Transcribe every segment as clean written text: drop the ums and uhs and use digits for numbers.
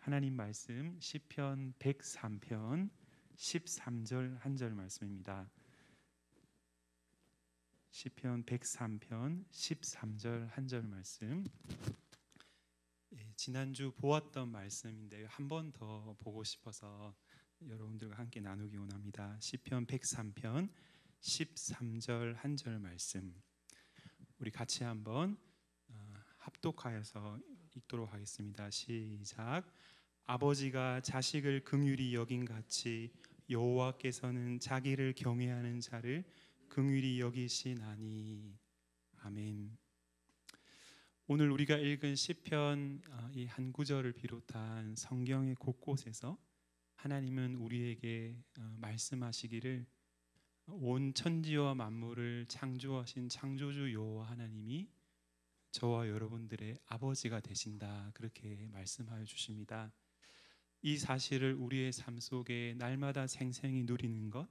하나님 말씀 시편 103편 13절 한 절 말씀입니다. 시편 103편 13절 한 절 말씀. 지난주 보았던 말씀인데요. 한 번 더 보고 싶어서 여러분들과 함께 나누기 원합니다. 시편 103편 13절 한 절 말씀. 우리 같이 한번 합독하여서 읽도록 하겠습니다. 시작. 아버지가 자식을 긍휼히 여긴 같이 여호와께서는 자기를 경외하는 자를 긍휼히 여기시나니. 아멘. 오늘 우리가 읽은 시편 이 한 구절을 비롯한 성경의 곳곳에서 하나님은 우리에게 말씀하시기를 온 천지와 만물을 창조하신 창조주 여호와 하나님이 저와 여러분들의 아버지가 되신다, 그렇게 말씀하여 주십니다. 이 사실을 우리의 삶 속에 날마다 생생히 누리는 것,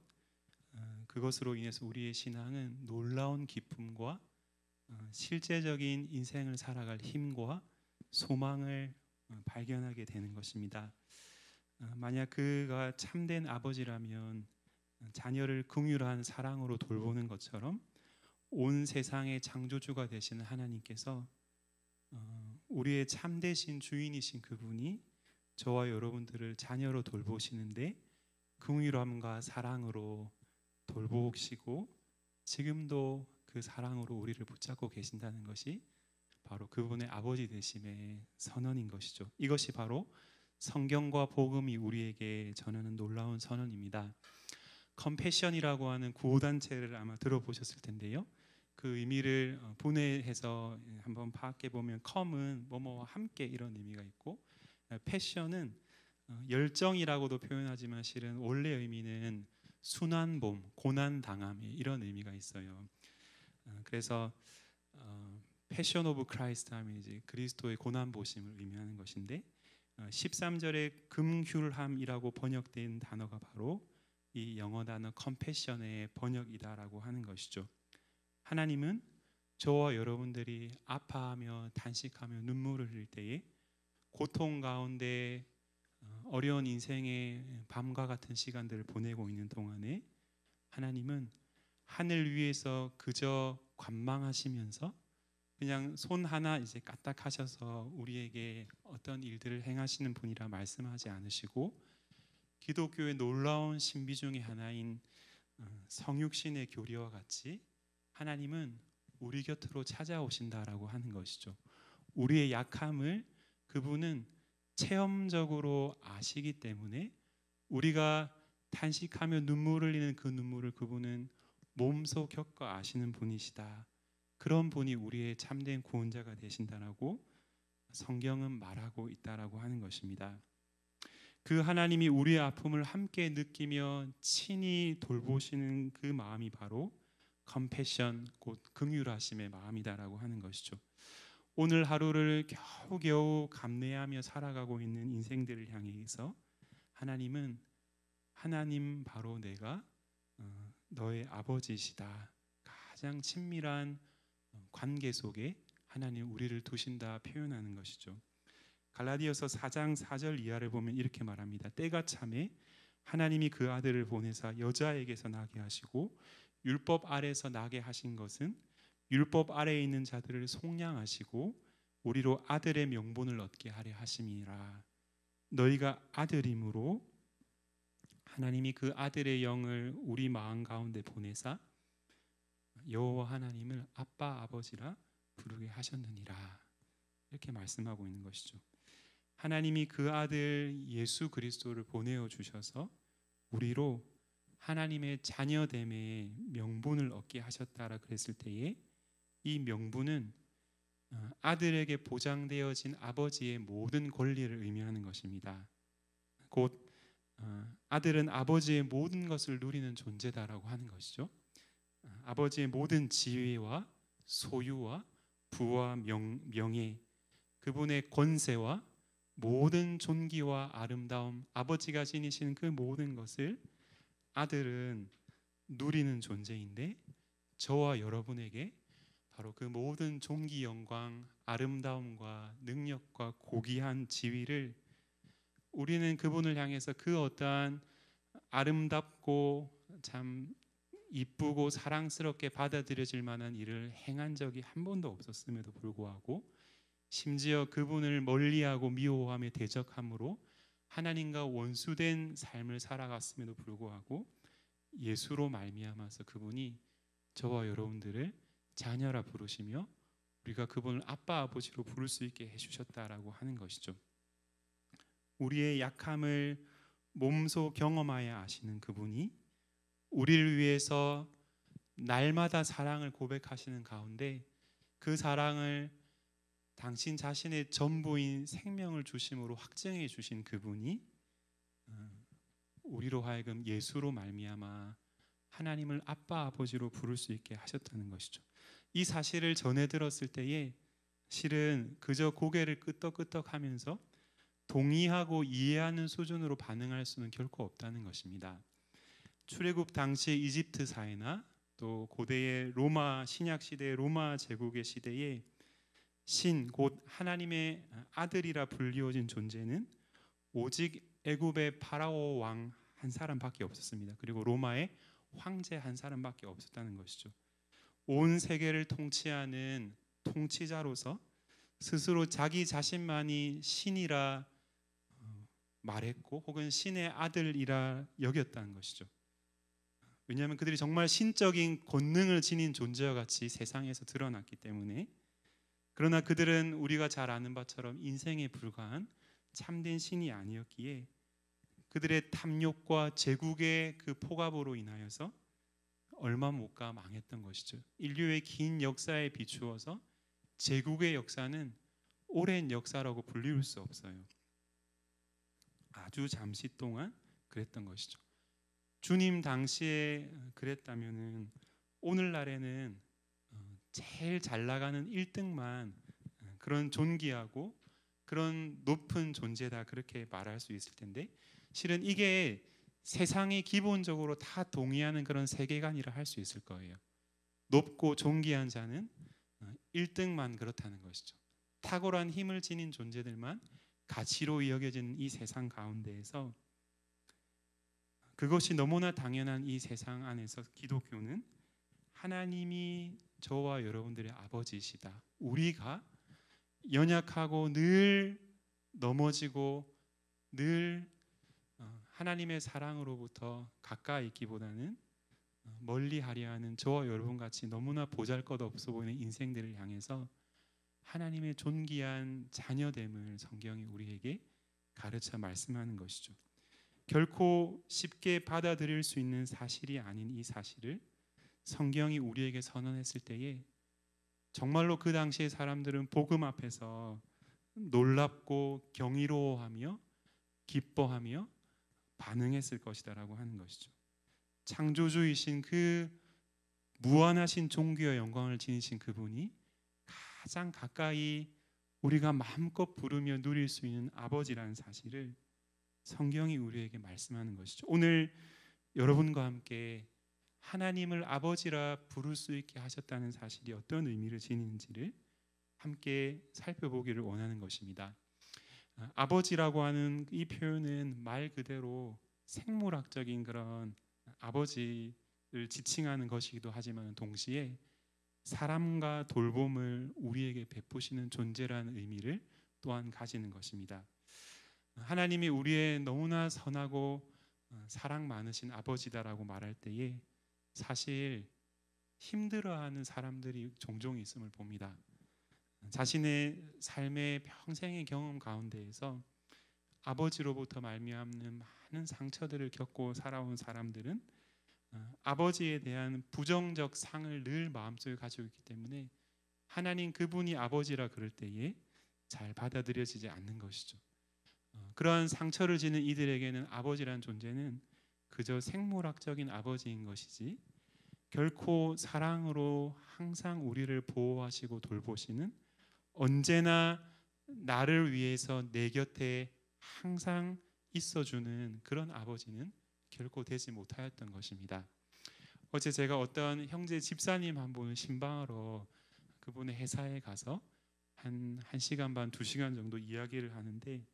그것으로 인해서 우리의 신앙은 놀라운 기쁨과 실제적인 인생을 살아갈 힘과 소망을 발견하게 되는 것입니다. 만약 그가 참된 아버지라면 자녀를 긍휼한 사랑으로 돌보는 것처럼 온 세상의 창조주가 되시는 하나님께서 우리의 참되신 주인이신 그분이 저와 여러분들을 자녀로 돌보시는데 긍휼함과 사랑으로 돌보시고 지금도 그 사랑으로 우리를 붙잡고 계신다는 것이 바로 그분의 아버지 되심의 선언인 것이죠. 이것이 바로 성경과 복음이 우리에게 전하는 놀라운 선언입니다. 컴패션이라고 하는 구호단체를 아마 들어보셨을 텐데요. 그 의미를 분해해서 한번 파악해 보면 컴은 뭐뭐와 함께 이런 의미가 있고, 패션은 열정이라고도 표현하지만 실은 원래 의미는 순환봄, 고난당함, 이런 의미가 있어요. 그래서 패션 오브 크라이스트 하면 이제 그리스도의 고난보심을 의미하는 것인데 13절에 긍휼함이라고 번역된 단어가 바로 이 영어 단어 컴패션의 번역이다라고 하는 것이죠. 하나님은 저와 여러분들이 아파하며 단식하며 눈물을 흘릴 때에 고통 가운데 어려운 인생의 밤과 같은 시간들을 보내고 있는 동안에 하나님은 하늘 위에서 그저 관망하시면서 그냥 손 하나 이제 까딱하셔서 우리에게 어떤 일들을 행하시는 분이라 말씀하지 않으시고, 기독교의 놀라운 신비 중의 하나인 성육신의 교리와 같이 하나님은 우리 곁으로 찾아오신다라고 하는 것이죠. 우리의 약함을 그분은 체험적으로 아시기 때문에 우리가 탄식하며 눈물을 흘리는 그 눈물을 그분은 몸소 겪어 아시는 분이시다. 그런 분이 우리의 참된 구원자가 되신다라고 성경은 말하고 있다라고 하는 것입니다. 그 하나님이 우리의 아픔을 함께 느끼며 친히 돌보시는 그 마음이 바로 컴패션, 곧 긍휼하심의 마음이다라고 하는 것이죠. 오늘 하루를 겨우겨우 감내하며 살아가고 있는 인생들을 향해서 하나님은 하나님 바로 내가 너의 아버지시다, 가장 친밀한 관계 속에 하나님 우리를 두신다 표현하는 것이죠. 갈라디아서 4장 4절 이하를 보면 이렇게 말합니다. 때가 참에 하나님이 그 아들을 보내사 여자에게서 나게 하시고 율법 아래에서 나게 하신 것은 율법 아래에 있는 자들을 속량하시고 우리로 아들의 명분을 얻게 하려 하심이라. 너희가 아들임으로 하나님이 그 아들의 영을 우리 마음 가운데 보내사 여호와 하나님을 아빠 아버지라 부르게 하셨느니라, 이렇게 말씀하고 있는 것이죠. 하나님이 그 아들 예수 그리스도를 보내어 주셔서 우리로 하나님의 자녀됨의 명분을 얻게 하셨다라 그랬을 때에 이 명분은 아들에게 보장되어진 아버지의 모든 권리를 의미하는 것입니다. 곧 아들은 아버지의 모든 것을 누리는 존재다라고 하는 것이죠. 아버지의 모든 지위와 소유와 부와 명예, 그분의 권세와 모든 존귀와 아름다움, 아버지가 지니시는 그 모든 것을 아들은 누리는 존재인데, 저와 여러분에게 바로 그 모든 존귀, 영광, 아름다움과 능력과 고귀한 지위를 우리는 그분을 향해서 그 어떠한 아름답고 참 이쁘고 사랑스럽게 받아들여질 만한 일을 행한 적이 한 번도 없었음에도 불구하고 심지어 그분을 멀리하고 미워하며 대적함으로 하나님과 원수된 삶을 살아갔음에도 불구하고 예수로 말미암아서 그분이 저와 여러분들을 자녀라 부르시며 우리가 그분을 아빠 아버지로 부를 수 있게 해주셨다라고 하는 것이죠. 우리의 약함을 몸소 경험하여 아시는 그분이 우리를 위해서 날마다 사랑을 고백하시는 가운데 그 사랑을 당신 자신의 전부인 생명을 주심으로 확증해 주신 그분이 우리로 하여금 예수로 말미암아 하나님을 아빠 아버지로 부를 수 있게 하셨다는 것이죠. 이 사실을 전해 들었을 때에 실은 그저 고개를 끄덕끄덕하면서 동의하고 이해하는 수준으로 반응할 수는 결코 없다는 것입니다. 출애굽 당시 이집트 사회나 또 고대의 로마 신약 시대의 로마 제국의 시대에 신 곧 하나님의 아들이라 불리워진 존재는 오직 애굽의 파라오 왕 한 사람밖에 없었습니다. 그리고 로마의 황제 한 사람밖에 없었다는 것이죠. 온 세계를 통치하는 통치자로서 스스로 자기 자신만이 신이라 말했고 혹은 신의 아들이라 여겼다는 것이죠. 왜냐하면 그들이 정말 신적인 권능을 지닌 존재와 같이 세상에서 드러났기 때문에. 그러나 그들은 우리가 잘 아는 바처럼 인생에 불과한 참된 신이 아니었기에 그들의 탐욕과 제국의 그 폭압으로 인하여서 얼마 못 가 망했던 것이죠. 인류의 긴 역사에 비추어서 제국의 역사는 오랜 역사라고 불리울 수 없어요. 아주 잠시 동안 그랬던 것이죠. 주님 당시에 그랬다면은 오늘날에는 제일 잘 나가는 1등만 그런 존귀하고 그런 높은 존재다 그렇게 말할 수 있을 텐데 실은 이게 세상이 기본적으로 다 동의하는 그런 세계관이라 할 수 있을 거예요. 높고 존귀한 자는 1등만 그렇다는 것이죠. 탁월한 힘을 지닌 존재들만 가치로 여겨지는 이 세상 가운데에서 그것이 너무나 당연한 이 세상 안에서 기독교는 하나님이 저와 여러분들의 아버지이시다. 우리가 연약하고 늘 넘어지고 늘 하나님의 사랑으로부터 가까이 있기보다는 멀리 하려 하는 저와 여러분같이 너무나 보잘것없어 보이는 인생들을 향해서 하나님의 존귀한 자녀됨을 성경이 우리에게 가르쳐 말씀하는 것이죠. 결코 쉽게 받아들일 수 있는 사실이 아닌 이 사실을 성경이 우리에게 선언했을 때에 정말로 그 당시의 사람들은 복음 앞에서 놀랍고 경이로워하며 기뻐하며 반응했을 것이다라고 하는 것이죠. 창조주이신 그 무한하신 존귀와 영광을 지니신 그분이 가장 가까이 우리가 마음껏 부르며 누릴 수 있는 아버지라는 사실을 성경이 우리에게 말씀하는 것이죠. 오늘 여러분과 함께 하나님을 아버지라 부를 수 있게 하셨다는 사실이 어떤 의미를 지니는지를 함께 살펴보기를 원하는 것입니다. 아버지라고 하는 이 표현은 말 그대로 생물학적인 그런 아버지를 지칭하는 것이기도 하지만 동시에 사람과 돌봄을 우리에게 베푸시는 존재라는 의미를 또한 가지는 것입니다. 하나님이 우리의 너무나 선하고 사랑 많으신 아버지다라고 말할 때에 사실 힘들어하는 사람들이 종종 있음을 봅니다. 자신의 삶의 평생의 경험 가운데에서 아버지로부터 말미암는 많은 상처들을 겪고 살아온 사람들은 아버지에 대한 부정적 상을 늘 마음속에 가지고 있기 때문에 하나님 그분이 아버지라 그럴 때에 잘 받아들여지지 않는 것이죠. 그러한 상처를 지는 이들에게는 아버지란 존재는 그저 생물학적인 아버지인 것이지 결코 사랑으로 항상 우리를 보호하시고 돌보시는 언제나 나를 위해서 내 곁에 항상 있어주는 그런 아버지는 결코 되지 못하였던 것입니다. 어제 제가 어떤 형제 집사님 한 분을 신방하러 그분의 회사에 가서 한 1시간 반, 2시간 정도 이야기를 하는데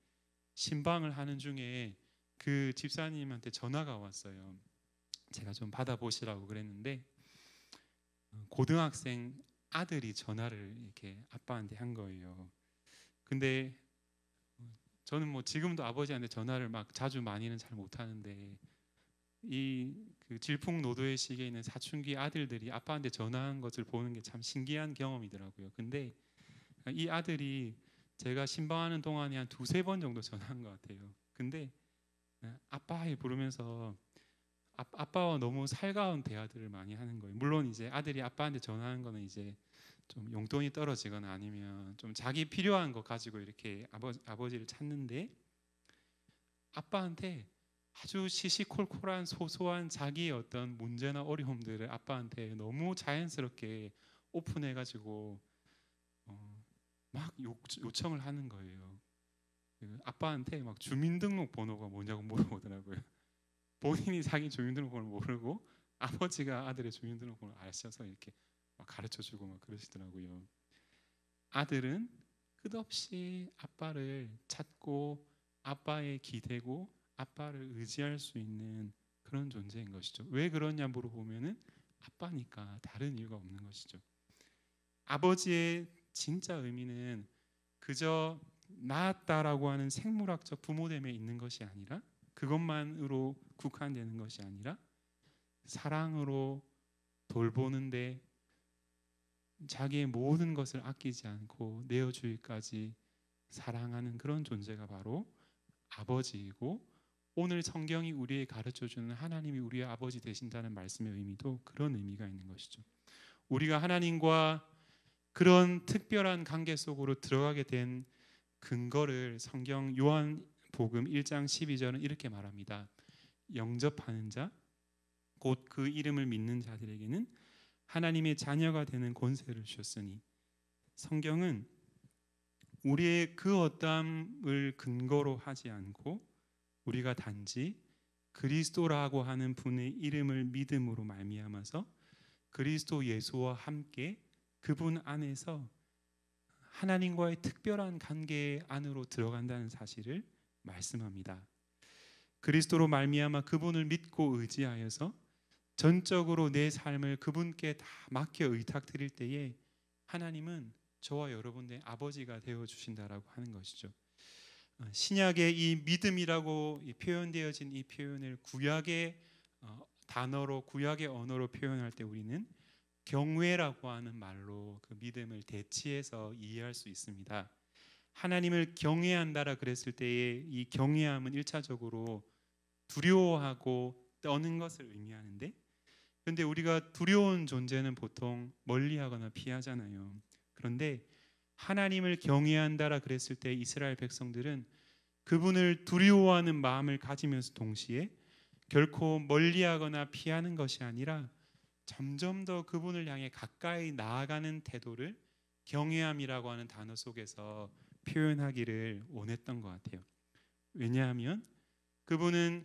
신방을 하는 중에 그 집사님한테 전화가 왔어요. 제가 좀 받아보시라고 그랬는데 고등학생 아들이 전화를 이렇게 아빠한테 한 거예요. 근데 저는 뭐 지금도 아버지한테 전화를 막 자주 많이는 잘 못하는데 그 질풍노도의 시기에 있는 사춘기 아들들이 아빠한테 전화한 것을 보는 게 참 신기한 경험이더라고요. 근데 이 아들이 제가 신방하는 동안에 한 두세 번 정도 전화한 것 같아요. 근데 아빠 부르면서 아빠와 너무 살가운 대화들을 많이 하는 거예요. 물론 이제 아들이 아빠한테 전화하는 거는 이제 좀 용돈이 떨어지거나 아니면 좀 자기 필요한 거 가지고 이렇게 아버지를 찾는데 아빠한테 아주 시시콜콜한 소소한 자기의 어떤 문제나 어려움들을 아빠한테 너무 자연스럽게 오픈해가지고 막 요청을 하는 거예요. 아빠한테 막 주민등록번호가 뭐냐고 물어보더라고요. 본인이 자기 주민등록번호를 모르고 아버지가 아들의 주민등록번호를 아셔서 이렇게 막 가르쳐주고 막 그러시더라고요. 아들은 끝없이 아빠를 찾고 아빠의 기대고 아빠를 의지할 수 있는 그런 존재인 것이죠. 왜 그러냐 물어보면은 아빠니까 다른 이유가 없는 것이죠. 아버지의 진짜 의미는 그저 낳았다라고 하는 생물학적 부모됨에 있는 것이 아니라 그것만으로 국한되는 것이 아니라 사랑으로 돌보는데 자기의 모든 것을 아끼지 않고 내어주기까지 사랑하는 그런 존재가 바로 아버지이고 오늘 성경이 우리에게 가르쳐주는 하나님이 우리의 아버지 되신다는 말씀의 의미도 그런 의미가 있는 것이죠. 우리가 하나님과 그런 특별한 관계 속으로 들어가게 된 근거를 성경 요한복음 1장 12절은 이렇게 말합니다. 영접하는 자, 곧 그 이름을 믿는 자들에게는 하나님의 자녀가 되는 권세를 주셨으니 성경은 우리의 그 어떠함을 근거로 하지 않고 우리가 단지 그리스도라고 하는 분의 이름을 믿음으로 말미암아서 그리스도 예수와 함께 그분 안에서 하나님과의 특별한 관계 안으로 들어간다는 사실을 말씀합니다. 그리스도로 말미암아 그분을 믿고 의지하여서 전적으로 내 삶을 그분께 다 맡겨 의탁드릴 때에 하나님은 저와 여러분의 아버지가 되어 주신다라고 하는 것이죠. 신약의 이 믿음이라고 표현되어진 이 표현을 구약의 단어로 구약의 언어로 표현할 때 우리는 경외라고 하는 말로 그 믿음을 대치해서 이해할 수 있습니다. 하나님을 경외한다라 그랬을 때의 이 경외함은 1차적으로 두려워하고 떠는 것을 의미하는데 그런데 우리가 두려운 존재는 보통 멀리하거나 피하잖아요. 그런데 하나님을 경외한다라 그랬을 때 이스라엘 백성들은 그분을 두려워하는 마음을 가지면서 동시에 결코 멀리하거나 피하는 것이 아니라 점점 더 그분을 향해 가까이 나아가는 태도를 경외함이라고 하는 단어 속에서 표현하기를 원했던 것 같아요. 왜냐하면 그분은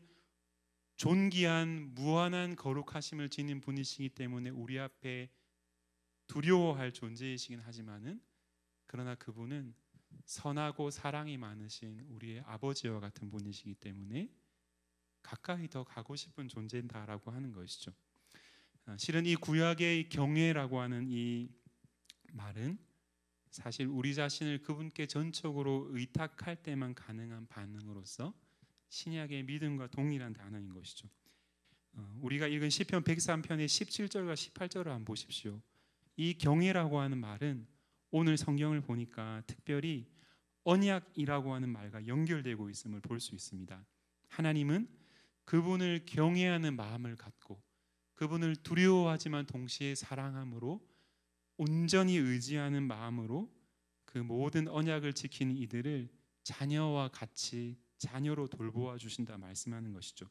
존귀한 무한한 거룩하심을 지닌 분이시기 때문에 우리 앞에 두려워할 존재이시긴 하지만은 그러나 그분은 선하고 사랑이 많으신 우리의 아버지와 같은 분이시기 때문에 가까이 더 가고 싶은 존재다라고 하는 것이죠. 실은 이 구약의 경외라고 하는 이 말은 사실 우리 자신을 그분께 전적으로 의탁할 때만 가능한 반응으로서 신약의 믿음과 동일한 단어인 것이죠. 우리가 읽은 시편 103편의 17절과 18절을 한번 보십시오. 이 경외라고 하는 말은 오늘 성경을 보니까 특별히 언약이라고 하는 말과 연결되고 있음을 볼 수 있습니다. 하나님은 그분을 경외하는 마음을 갖고 그분을 두려워하지만 동시에 사랑함으로 온전히 의지하는 마음으로 그 모든 언약을 지키는 이들을 자녀와 같이 자녀로 돌보아 주신다 말씀하는 것이죠.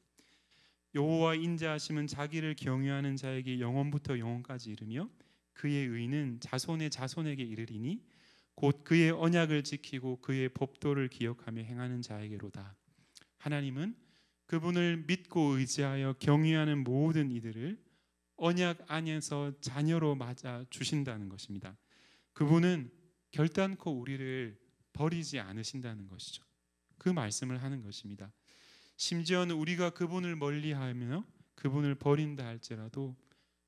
여호와 인자하심은 자기를 경외하는 자에게 영원부터 영원까지 이르며 그의 의는 자손의 자손에게 이르리니 곧 그의 언약을 지키고 그의 법도를 기억하며 행하는 자에게로다. 하나님은 그분을 믿고 의지하여 경외하는 모든 이들을 언약 안에서 자녀로 맞아 주신다는 것입니다. 그분은 결단코 우리를 버리지 않으신다는 것이죠. 그 말씀을 하는 것입니다. 심지어는 우리가 그분을 멀리하며 그분을 버린다 할지라도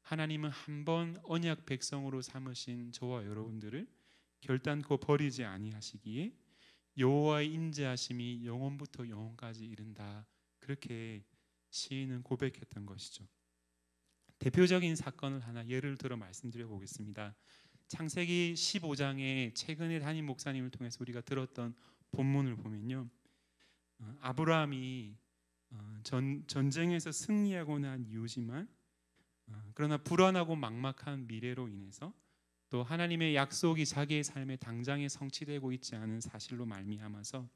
하나님은 한 번 언약 백성으로 삼으신 저와 여러분들을 결단코 버리지 아니하시기에 여호와의 인자하심이 영원부터 영원까지 이른다. 그렇게 시인은 고백했던 것이죠. 대표적인 사건을 하나 예를 들어 말씀드려 보겠습니다. 창세기 15장에 최근에 담임 목사님을 통해서 우리가 들었던 본문을 보면요, 아브라함이 전쟁에서 승리하고 난 이후지만 그러나 불안하고 막막한 미래로 인해서 또 하나님의 약속이 자기의 삶에 당장에 성취되고 있지 않은 사실로 말미암아서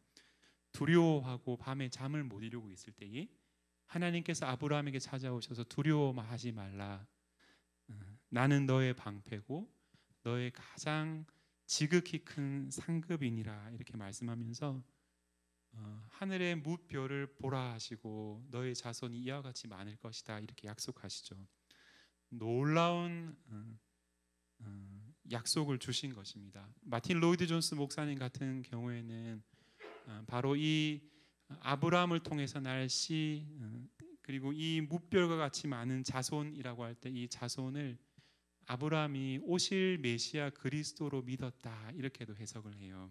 두려워하고 밤에 잠을 못 이루고 있을 때에 하나님께서 아브라함에게 찾아오셔서 두려워하지 말라, 나는 너의 방패고 너의 가장 지극히 큰 상급이니라, 이렇게 말씀하면서 하늘의 무별을 보라 하시고 너의 자손이 이와 같이 많을 것이다, 이렇게 약속하시죠. 놀라운 약속을 주신 것입니다. 마틴 로이드 존스 목사님 같은 경우에는 바로 이 아브라함을 통해서 날 씨, 그리고 이 무별과 같이 많은 자손이라고 할 때 이 자손을 아브라함이 오실 메시아 그리스도로 믿었다, 이렇게도 해석을 해요.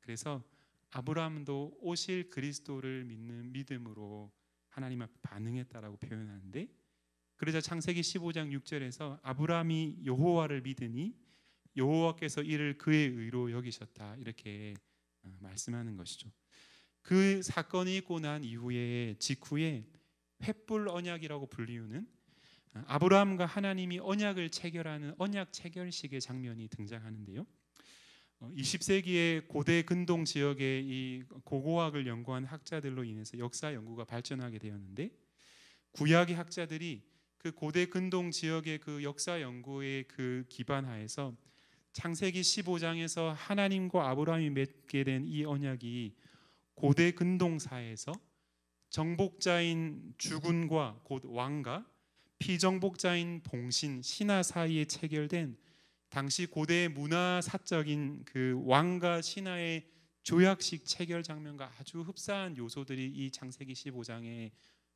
그래서 아브라함도 오실 그리스도를 믿는 믿음으로 하나님 앞에 반응했다라고 표현하는데, 그러자 창세기 15장 6절에서 아브라함이 여호와를 믿으니 여호와께서 이를 그의 의로 여기셨다, 이렇게 말씀하는 것이죠. 그 사건이 있고 난 이후에 직후에 횃불 언약이라고 불리우는 아브라함과 하나님이 언약을 체결하는 언약 체결식의 장면이 등장하는데요. 20세기의 고대 근동 지역의 이 고고학을 연구한 학자들로 인해서 역사 연구가 발전하게 되었는데, 구약의 학자들이 그 고대 근동 지역의 그 역사 연구의 그 기반하에서 창세기 15장에서 하나님과 아브라함이 맺게 된 이 언약이 고대 근동사에서 정복자인 주군과 곧 왕과 피정복자인 봉신 신하 사이에 체결된 당시 고대의 문화사적인 그 왕과 신하의 조약식 체결 장면과 아주 흡사한 요소들이 이 창세기 15장의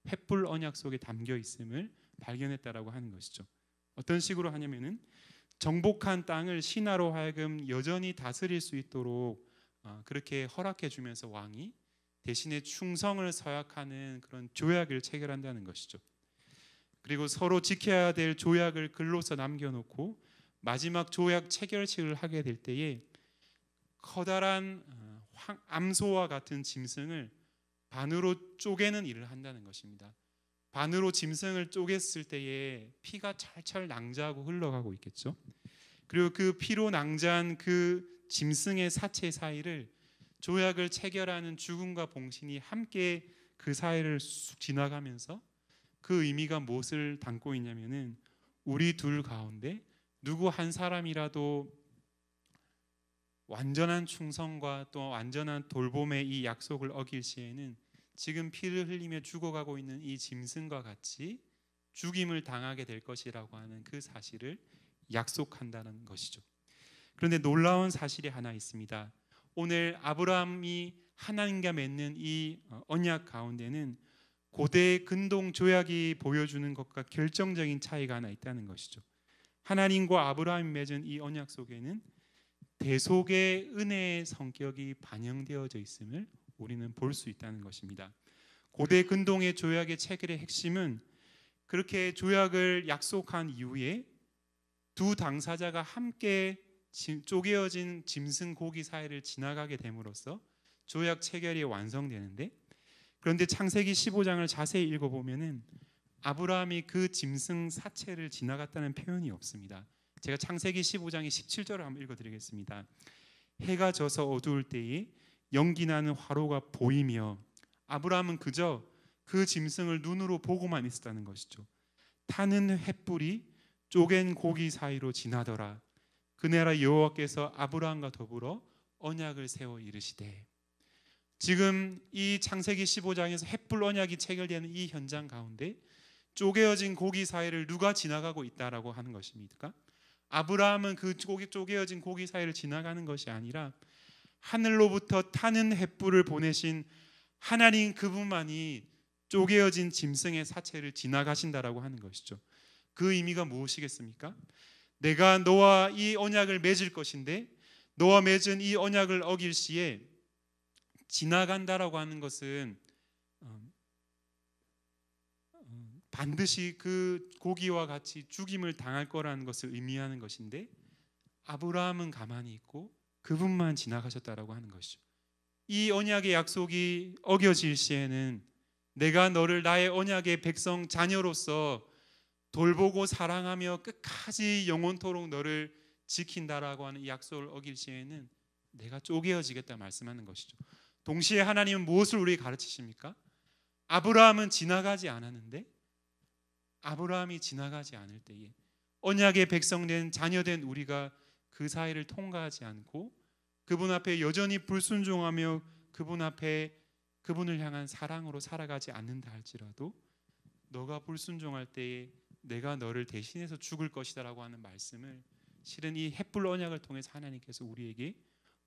횃불 언약 속에 담겨 있음을 발견했다라고 하는 것이죠. 어떤 식으로 하냐면은 정복한 땅을 신하로 하여금 여전히 다스릴 수 있도록 그렇게 허락해 주면서 왕이 대신에 충성을 서약하는 그런 조약을 체결한다는 것이죠. 그리고 서로 지켜야 될 조약을 글로써 남겨놓고 마지막 조약 체결식을 하게 될 때에 커다란 암소와 같은 짐승을 반으로 쪼개는 일을 한다는 것입니다. 반으로 짐승을 쪼갰을 때에 피가 철철 낭자하고 흘러가고 있겠죠. 그리고 그 피로 낭자한 그 짐승의 사체 사이를 조약을 체결하는 주군과 봉신이 함께 그 사이를 쑥 지나가면서 그 의미가 무엇을 담고 있냐면은 우리 둘 가운데 누구 한 사람이라도 완전한 충성과 또 완전한 돌봄의 이 약속을 어길 시에는 지금 피를 흘리며 죽어가고 있는 이 짐승과 같이 죽임을 당하게 될 것이라고 하는 그 사실을 약속한다는 것이죠. 그런데 놀라운 사실이 하나 있습니다. 오늘 아브라함이 하나님과 맺는 이 언약 가운데는 고대 근동 조약이 보여주는 것과 결정적인 차이가 하나 있다는 것이죠. 하나님과 아브라함이 맺은 이 언약 속에는 대속의 은혜의 성격이 반영되어져 있음을 우리는 볼 수 있다는 것입니다. 고대 근동의 조약의 체결의 핵심은 그렇게 조약을 약속한 이후에 두 당사자가 함께 쪼개어진 짐승 고기 사이를 지나가게 됨으로써 조약 체결이 완성되는데, 그런데 창세기 15장을 자세히 읽어보면은 아브라함이 그 짐승 사체를 지나갔다는 표현이 없습니다. 제가 창세기 15장의 17절을 한번 읽어드리겠습니다. 해가 져서 어두울 때에 연기 나는 화로가 보이며 아브라함은 그저 그 짐승을 눈으로 보고만 있었다는 것이죠. 타는 횃불이 쪼갠 고기 사이로 지나더라. 그날에 여호와께서 아브라함과 더불어 언약을 세워 이르시되. 지금 이 창세기 15장에서 횃불 언약이 체결되는 이 현장 가운데 쪼개어진 고기 사이를 누가 지나가고 있다라고 하는 것입니까? 아브라함은 그 쪼개어진 고기 사이를 지나가는 것이 아니라 하늘로부터 타는 횃불을 보내신 하나님 그분만이 쪼개어진 짐승의 사체를 지나가신다라고 하는 것이죠. 그 의미가 무엇이겠습니까? 내가 너와 이 언약을 맺을 것인데 너와 맺은 이 언약을 어길 시에 지나간다라고 하는 것은 반드시 그 고기와 같이 죽임을 당할 거라는 것을 의미하는 것인데, 아브라함은 가만히 있고 그분만 지나가셨다라고 하는 것이죠. 이 언약의 약속이 어겨질 시에는 내가 너를 나의 언약의 백성 자녀로서 돌보고 사랑하며 끝까지 영원토록 너를 지킨다라고 하는 이 약속을 어길 시에는 내가 쪼개어지겠다 말씀하는 것이죠. 동시에 하나님은 무엇을 우리에게 가르치십니까? 아브라함은 지나가지 않았는데, 아브라함이 지나가지 않을 때에 언약의 백성된 자녀된 우리가 그 사이를 통과하지 않고 그분 앞에 여전히 불순종하며 그분 앞에 그분을 향한 사랑으로 살아가지 않는다 할지라도 너가 불순종할 때에 내가 너를 대신해서 죽을 것이다라고 하는 말씀을 실은 이 햇불 언약을 통해서 하나님께서 우리에게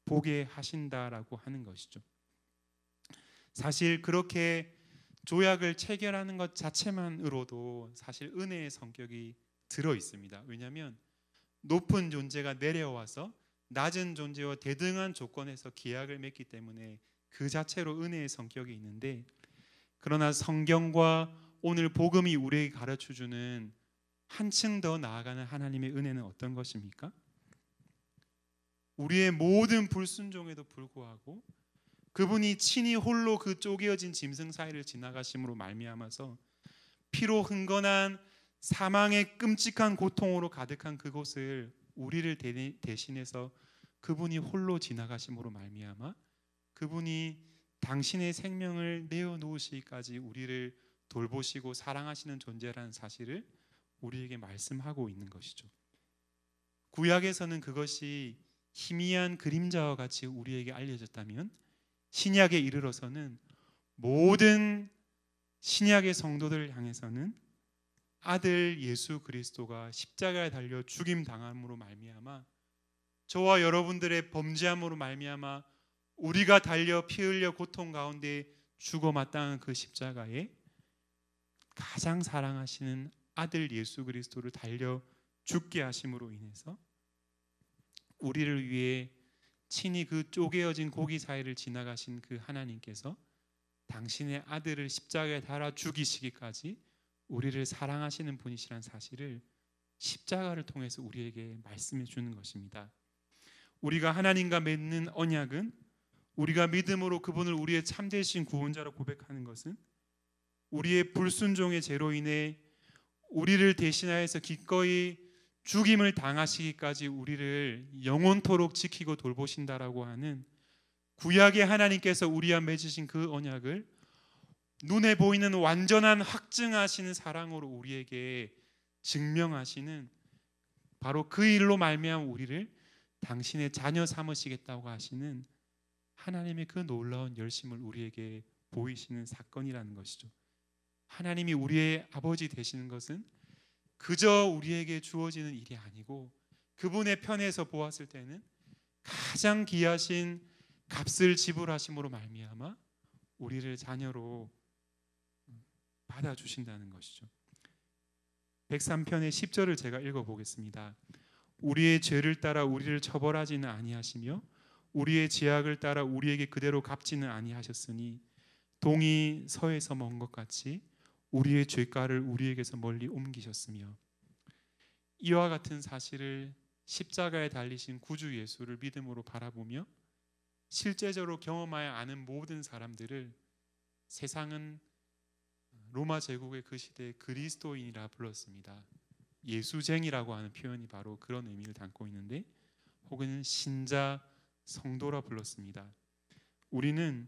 보게 하신다라고 하는 것이죠. 사실 그렇게 조약을 체결하는 것 자체만으로도 사실 은혜의 성격이 들어 있습니다. 왜냐하면 높은 존재가 내려와서 낮은 존재와 대등한 조건에서 계약을 맺기 때문에 그 자체로 은혜의 성격이 있는데, 그러나 성경과 오늘 복음이 우리에게 가르쳐주는 한층 더 나아가는 하나님의 은혜는 어떤 것입니까? 우리의 모든 불순종에도 불구하고 그분이 친히 홀로 그 쪼개어진 짐승 사이를 지나가심으로 말미암아서 피로 흥건한 사망의 끔찍한 고통으로 가득한 그곳을 우리를 대신해서 그분이 홀로 지나가심으로 말미암아 그분이 당신의 생명을 내어놓으시기까지 우리를 돌보시고 사랑하시는 존재라는 사실을 우리에게 말씀하고 있는 것이죠. 구약에서는 그것이 희미한 그림자와 같이 우리에게 알려졌다면, 신약에 이르러서는 모든 신약의 성도들을 향해서는 아들 예수 그리스도가 십자가에 달려 죽임 당함으로 말미암아 저와 여러분들의 범죄함으로 말미암아 우리가 달려 피 흘려 고통 가운데 죽어 마땅한 그 십자가에 가장 사랑하시는 아들 예수 그리스도를 달려 죽게 하심으로 인해서 우리를 위해 친히 그 쪼개어진 고기 사이를 지나가신 그 하나님께서 당신의 아들을 십자가에 달아 죽이시기까지 우리를 사랑하시는 분이시란 사실을 십자가를 통해서 우리에게 말씀해 주는 것입니다. 우리가 하나님과 맺는 언약은, 우리가 믿음으로 그분을 우리의 참되신 구원자로 고백하는 것은 우리의 불순종의 죄로 인해 우리를 대신하여서 기꺼이 죽임을 당하시기까지 우리를 영원토록 지키고 돌보신다라고 하는 구약의 하나님께서 우리와 맺으신 그 언약을 눈에 보이는 완전한 확증하시는 사랑으로 우리에게 증명하시는, 바로 그 일로 말미암아 우리를 당신의 자녀 삼으시겠다고 하시는 하나님의 그 놀라운 열심을 우리에게 보이시는 사건이라는 것이죠. 하나님이 우리의 아버지 되시는 것은 그저 우리에게 주어지는 일이 아니고 그분의 편에서 보았을 때는 가장 귀하신 값을 지불하심으로 말미암아 우리를 자녀로 받아주신다는 것이죠. 103편의 10절을 제가 읽어보겠습니다. 우리의 죄를 따라 우리를 처벌하지는 아니하시며 우리의 죄악을 따라 우리에게 그대로 갚지는 아니하셨으니 동이 서에서 먼 것 같이 우리의 죄가를 우리에게서 멀리 옮기셨으며, 이와 같은 사실을 십자가에 달리신 구주 예수를 믿음으로 바라보며 실제적으로 경험하여 아는 모든 사람들을 세상은 로마 제국의 그 시대에 그리스도인이라 불렀습니다. 예수쟁이라고 하는 표현이 바로 그런 의미를 담고 있는데, 혹은 신자, 성도라 불렀습니다. 우리는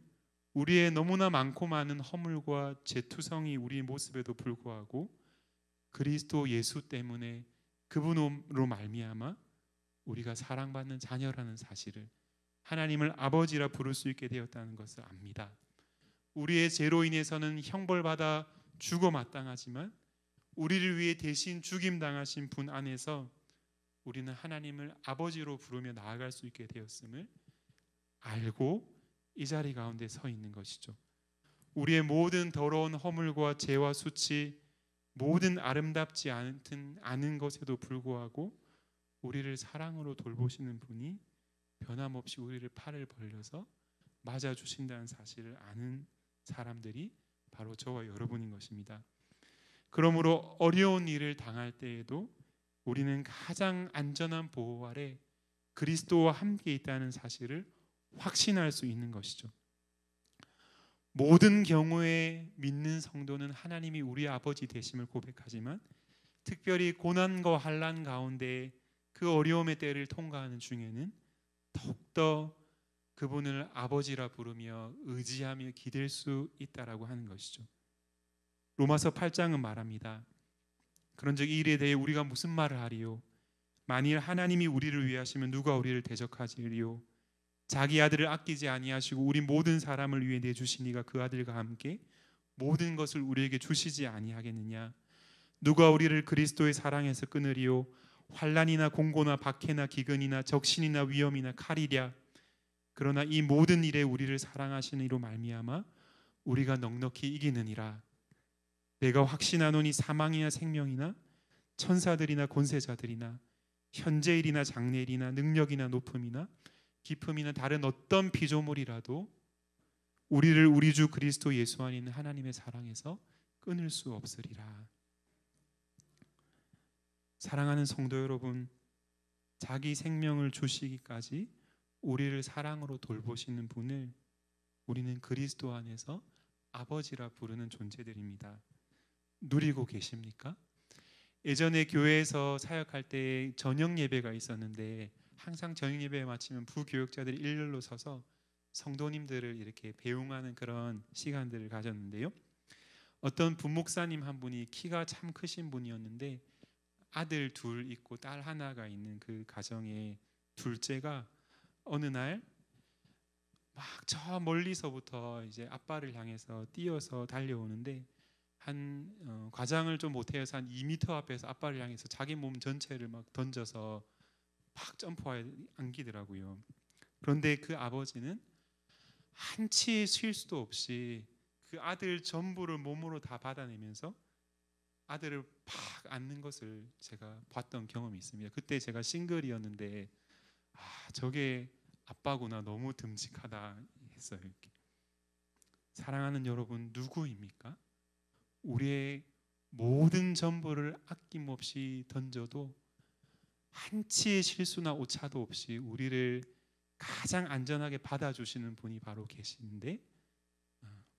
우리의 너무나 많고 많은 허물과 죄투성이 우리의 모습에도 불구하고 그리스도 예수 때문에 그분으로 말미암아 우리가 사랑받는 자녀라는 사실을, 하나님을 아버지라 부를 수 있게 되었다는 것을 압니다. 우리의 죄로 인해서는 형벌받아 죽어 마땅하지만 우리를 위해 대신 죽임 당하신 분 안에서 우리는 하나님을 아버지로 부르며 나아갈 수 있게 되었음을 알고 이 자리 가운데 서 있는 것이죠. 우리의 모든 더러운 허물과 죄와 수치, 모든 아름답지 않은 것에도 불구하고 우리를 사랑으로 돌보시는 분이 변함없이 우리를 팔을 벌려서 맞아주신다는 사실을 아는 사람들이 바로 저와 여러분인 것입니다. 그러므로 어려운 일을 당할 때에도 우리는 가장 안전한 보호 아래 그리스도와 함께 있다는 사실을 확신할 수 있는 것이죠. 모든 경우에 믿는 성도는 하나님이 우리 아버지 되심을 고백하지만 특별히 고난과 환난 가운데 그 어려움의 때를 통과하는 중에는 더욱더 그분을 아버지라 부르며 의지하며 기댈 수 있다라고 하는 것이죠. 로마서 8장은 말합니다. 그런즉 이 일에 대해 우리가 무슨 말을 하리요? 만일 하나님이 우리를 위하시면 누가 우리를 대적하리요? 자기 아들을 아끼지 아니하시고 우리 모든 사람을 위해 내주시니가 그 아들과 함께 모든 것을 우리에게 주시지 아니하겠느냐? 누가 우리를 그리스도의 사랑에서 끊으리요? 환난이나 공고나 박해나 기근이나 적신이나 위험이나 칼이랴. 그러나 이 모든 일에 우리를 사랑하시는 이로 말미암아 우리가 넉넉히 이기느니라. 내가 확신하노니 사망이나 생명이나 천사들이나 권세자들이나 현재일이나 장래일이나 능력이나 높음이나 깊음이나 다른 어떤 피조물이라도 우리를 우리 주 그리스도 예수 안에 있는 하나님의 사랑에서 끊을 수 없으리라. 사랑하는 성도 여러분, 자기 생명을 주시기까지 우리를 사랑으로 돌보시는 분을 우리는 그리스도 안에서 아버지라 부르는 존재들입니다. 누리고 계십니까? 예전에 교회에서 사역할 때 저녁 예배가 있었는데 항상 저녁 예배 마치면 부교역자들이 일렬로 서서 성도님들을 이렇게 배웅하는 그런 시간들을 가졌는데요. 어떤 부목사님 한 분이 키가 참 크신 분이었는데 아들 둘 있고 딸 하나가 있는 그 가정의 둘째가 어느 날 막 저 멀리서부터 이제 아빠를 향해서 뛰어서 달려오는데 한 과장을 좀 못해서 한 2m 앞에서 아빠를 향해서 자기 몸 전체를 막 던져서 막 점프하여 안기더라고요. 그런데 그 아버지는 한치의 실수도 없이 그 아들 전부를 몸으로 다 받아내면서 아들을 팍 안는 것을 제가 봤던 경험이 있습니다. 그때 제가 싱글이었는데 저게 아빠구나, 너무 듬직하다 했어요. 이렇게. 사랑하는 여러분, 누구입니까? 우리의 모든 전부를 아낌없이 던져도 한치의 실수나 오차도 없이 우리를 가장 안전하게 받아주시는 분이 바로 계시는데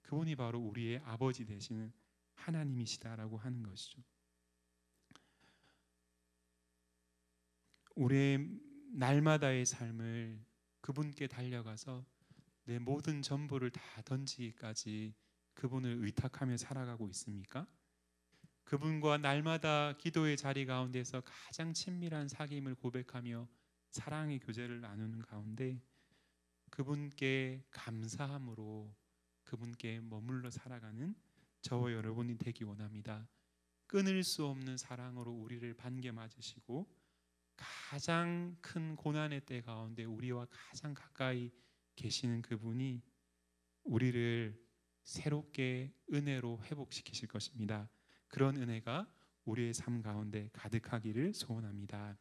그분이 바로 우리의 아버지 되시는 하나님이시다라고 하는 것이죠. 우리의 날마다의 삶을 그분께 달려가서 내 모든 전부를 다 던지기까지 그분을 의탁하며 살아가고 있습니까? 그분과 날마다 기도의 자리 가운데서 가장 친밀한 사귐을 고백하며 사랑의 교제를 나누는 가운데 그분께 감사함으로 그분께 머물러 살아가는 저와 여러분이 되기 원합니다. 끊을 수 없는 사랑으로 우리를 반겨 맞으시고 가장 큰 고난의 때 가운데 우리와 가장 가까이 계시는 그분이 우리를 새롭게 은혜로 회복시키실 것입니다. 그런 은혜가 우리의 삶 가운데 가득하기를 소원합니다.